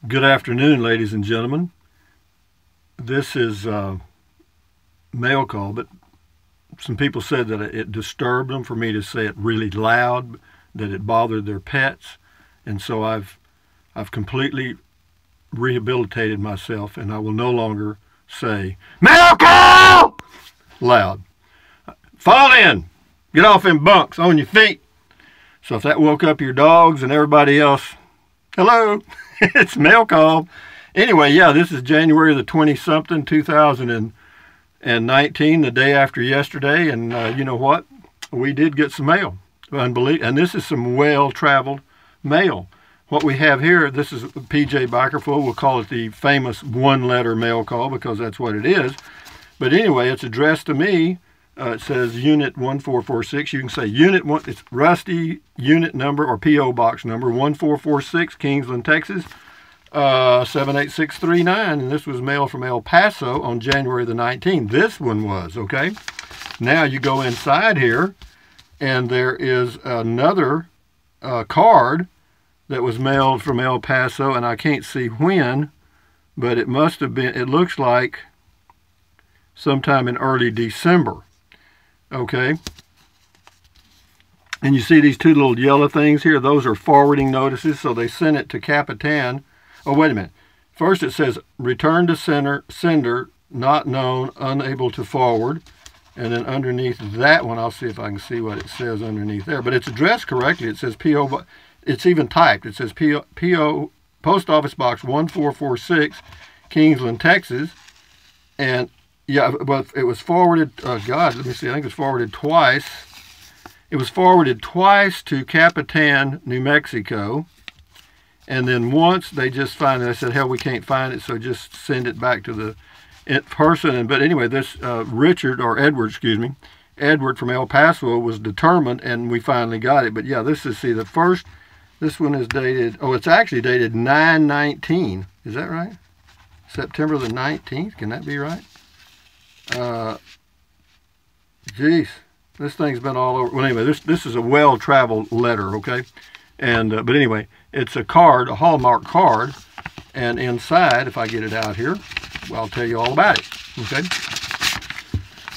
Good afternoon, ladies and gentlemen. This is mail call, but some people said that it disturbed them for me to say it really loud, that it bothered their pets, and so I've completely rehabilitated myself, and I will no longer say mail call loud. Fall in, get off in bunks on your feet. So if that woke up your dogs and everybody else, hello. It's mail call. Anyway, yeah, this is January the 20-something, 2019, the day after yesterday, and you know what? We did get some mail. Unbelievable. And this is some well-traveled mail. What we have here, this is PJ Bikerful. We'll call it the famous one-letter mail call because that's what it is. But anyway, it's addressed to me. It says Unit 1446. You can say Unit 1. It's Rusty Unit number or P.O. Box number 1446, Kingsland, Texas, 78639. And this was mailed from El Paso on January the 19th. This one was, okay? Now you go inside here, and there is another card that was mailed from El Paso, and I can't see when, but it must have been, it looks like sometime in early December. Okay, and you see these two little yellow things here? Those are forwarding notices, so they sent it to Capitan. Oh, wait a minute. First it says, return to sender, not known, unable to forward. And then underneath that one, I'll see if I can see what it says underneath there. But it's addressed correctly. It says P.O., it's even typed. It says P.O., Post Office Box 1446, Kingsland, Texas. And yeah, but it was forwarded, God, let me see, I think it was forwarded twice. It was forwarded twice to Capitan, New Mexico. And then once they just finally, they said, hell, we can't find it, so just send it back to the person. But anyway, this Edward from El Paso was determined, and we finally got it. But yeah, this is, see, this one is dated, oh, it's actually dated 9/19. Is that right? September the 19th, can that be right? Geez, this thing's been all over. Well, anyway, this is a well-traveled letter, okay? And but anyway, it's a card, a Hallmark card, and inside, if I get it out here, well, I'll tell you all about it, okay?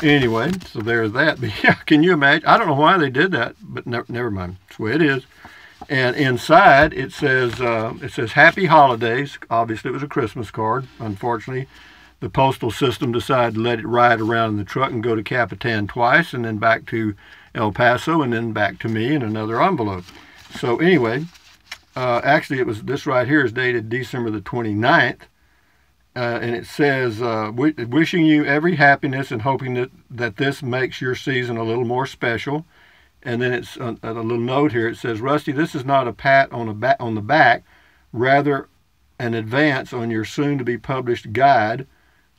Anyway, so there's that. But yeah, can you imagine? I don't know why they did that, but never mind. It's the way it is. And inside, it says Happy Holidays. Obviously, it was a Christmas card. Unfortunately, the postal system decided to let it ride around in the truck and go to Capitan twice, and then back to El Paso, and then back to me in another envelope. So anyway, actually it was, this right here is dated December the 29th, and it says, wishing you every happiness and hoping that this makes your season a little more special. And then it's a little note here. It says, Rusty, this is not a pat on the back, rather an advance on your soon-to-be published guide.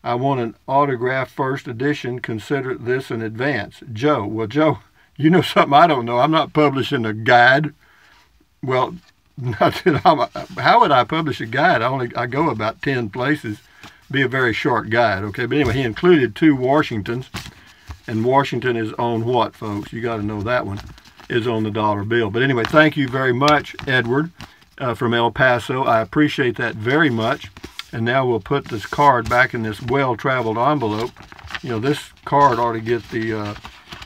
I want an autographed first edition. Consider this an advance. Joe. Well, Joe, you know something I don't know. I'm not publishing a guide. Well, not that how would I publish a guide? I go about 10 places. Be a very short guide, okay? But anyway, he included 2 Washingtons. And Washington is on what, folks? You got to know that one is on the dollar bill. But anyway, thank you very much, Edward, from El Paso. I appreciate that very much. And now we'll put this card back in this well-traveled envelope. You know, this card ought to get the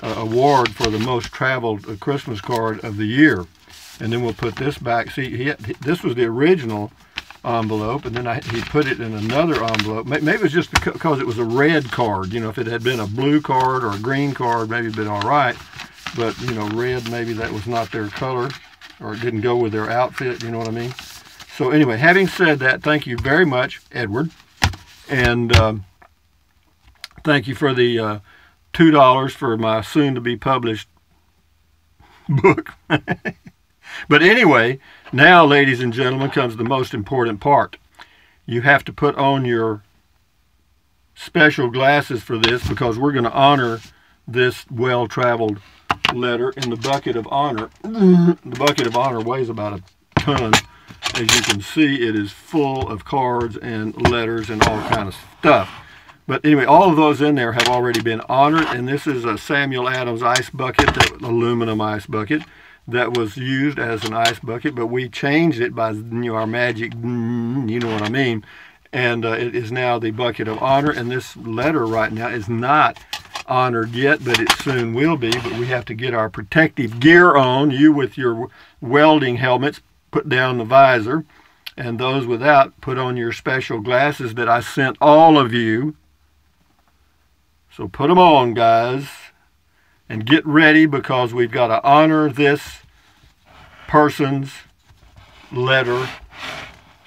award for the most traveled Christmas card of the year. And then we'll put this back. See, this was the original envelope, and then he put it in another envelope. Maybe it was just because it was a red card. You know, if it had been a blue card or a green card, maybe it'd been all right. But, you know, red, maybe that was not their color, or it didn't go with their outfit, you know what I mean? So anyway, having said that, thank you very much, Edward. And thank you for the $2 for my soon-to-be published book. But anyway, now, ladies and gentlemen, comes the most important part. You have to put on your special glasses for this because we're going to honor this well-traveled letter in the bucket of honor. The bucket of honor weighs about a ton. As you can see, it is full of cards and letters and all kind of stuff. But anyway, all of those in there have already been honored, and this is a Samuel Adams ice bucket, that aluminum ice bucket. that was used as an ice bucket, but we changed it by our magic, you know what I mean, and it is now the bucket of honor. And this letter right now is not honored yet, but it soon will be. But we have to get our protective gear on. You with your welding helmets, put down the visor, and those without, put on your special glasses that I sent all of you. So put them on, guys, and get ready, because we've got to honor this person's letter.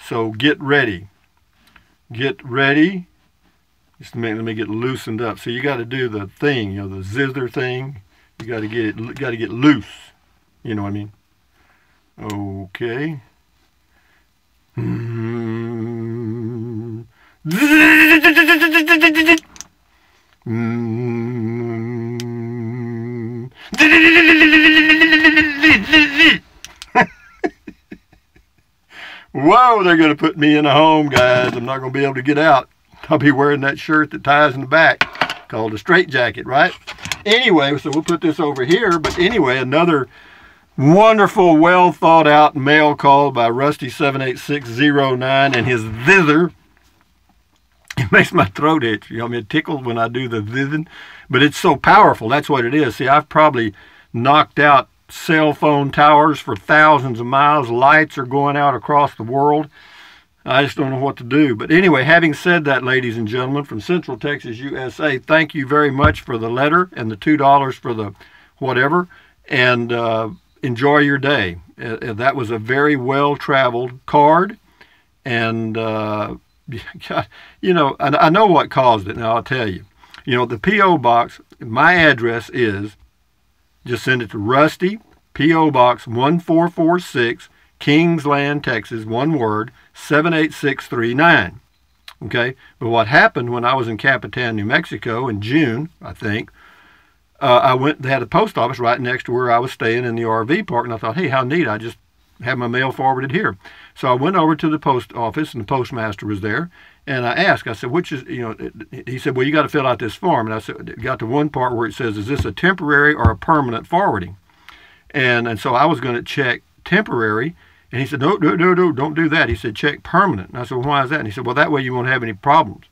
So get ready. Get ready. Just let me get loosened up. So you got to do the thing, you know, the zither thing. You got to get it. Got to get loose. You know what I mean? Okay. Whoa, they're going to put me in a home, guys. I'm not going to be able to get out. I'll be wearing that shirt that ties in the back called a straitjacket, right? Anyway, so we'll put this over here. But anyway, another wonderful, well thought out mail call by Rusty78609 and his zither. It makes my throat itch. You know, I mean, it tickles when I do the zithing, but it's so powerful. That's what it is. See, I've probably knocked out cell phone towers for thousands of miles. Lights are going out across the world. I just don't know what to do. But anyway, having said that, ladies and gentlemen, from Central Texas, USA, thank you very much for the letter and the $2 for the whatever. And enjoy your day. That was a very well-traveled card. And, you know, I know what caused it. Now, I'll tell you. You know, the P.O. Box, my address is, just send it to Rusty, P.O. Box 1446, Kingsland, Texas, one word, 78639. Okay? But what happened when I was in Capitan, New Mexico in June, I think, they had a post office right next to where I was staying in the RV park, and I thought, hey, how neat, I just have my mail forwarded here. So I went over to the post office, and the postmaster was there, and I asked, I said, which is, you know, he said, well, you got to fill out this form. And I said, it got to one part where it says, is this a temporary or a permanent forwarding? And so I was going to check temporary, and he said, no, don't do that. He said, check permanent. And I said, well, why is that? And he said, well, that way you won't have any problems.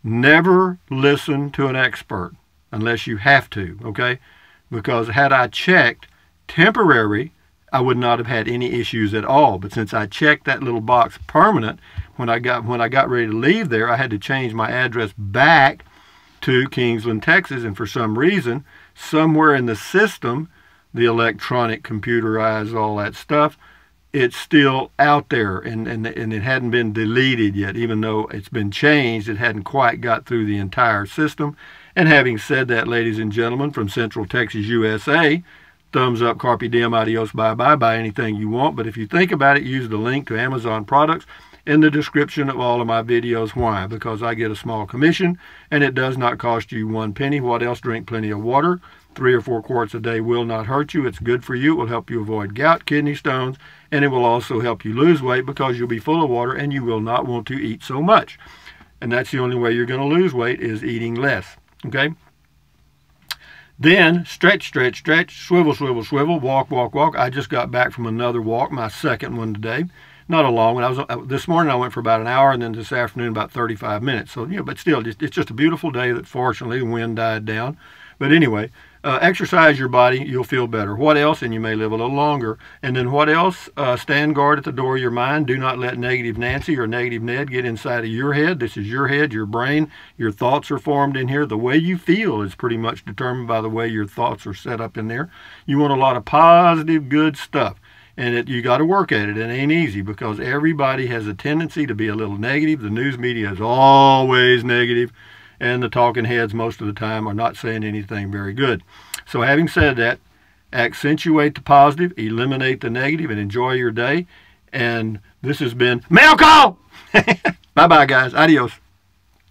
Never listen to an expert unless you have to, okay? Because had I checked temporary, I would not have had any issues at all. But since I checked that little box permanent, when I got ready to leave there, I had to change my address back to Kingsland, Texas. And for some reason, somewhere in the system, the electronic, computerized, all that stuff, it's still out there, and it hadn't been deleted yet. Even though it's been changed, it hadn't quite got through the entire system. And having said that, ladies and gentlemen, from Central Texas, USA, thumbs up, carpe diem, adios, bye-bye, buy anything you want. But if you think about it, use the link to Amazon products in the description of all of my videos. Why? Because I get a small commission, and it does not cost you 1 penny. What else? Drink plenty of water. 3 or 4 quarts a day will not hurt you. It's good for you. It will help you avoid gout, kidney stones, and it will also help you lose weight because you'll be full of water and you will not want to eat so much. And that's the only way you're going to lose weight, is eating less. Okay? Then stretch, stretch, stretch, swivel, swivel, swivel, walk, walk, walk. I just got back from another walk, my second one today. Not a long one. This morning I went for about an hour, and then this afternoon about 35 minutes. So, you know, but still, it's just a beautiful day that fortunately the wind died down. But anyway, exercise your body, you'll feel better. What else? And you may live a little longer. And then what else? Stand guard at the door of your mind. Do not let negative Nancy or negative Ned get inside of your head. This is your head, your brain. Your thoughts are formed in here. The way you feel is pretty much determined by the way your thoughts are set up in there. You want a lot of positive, good stuff. And you got to work at it. It ain't easy because everybody has a tendency to be a little negative. The news media is always negative. And the talking heads most of the time are not saying anything very good. So having said that, accentuate the positive, eliminate the negative, and enjoy your day. And this has been Mail Call! Bye-bye, guys. Adios.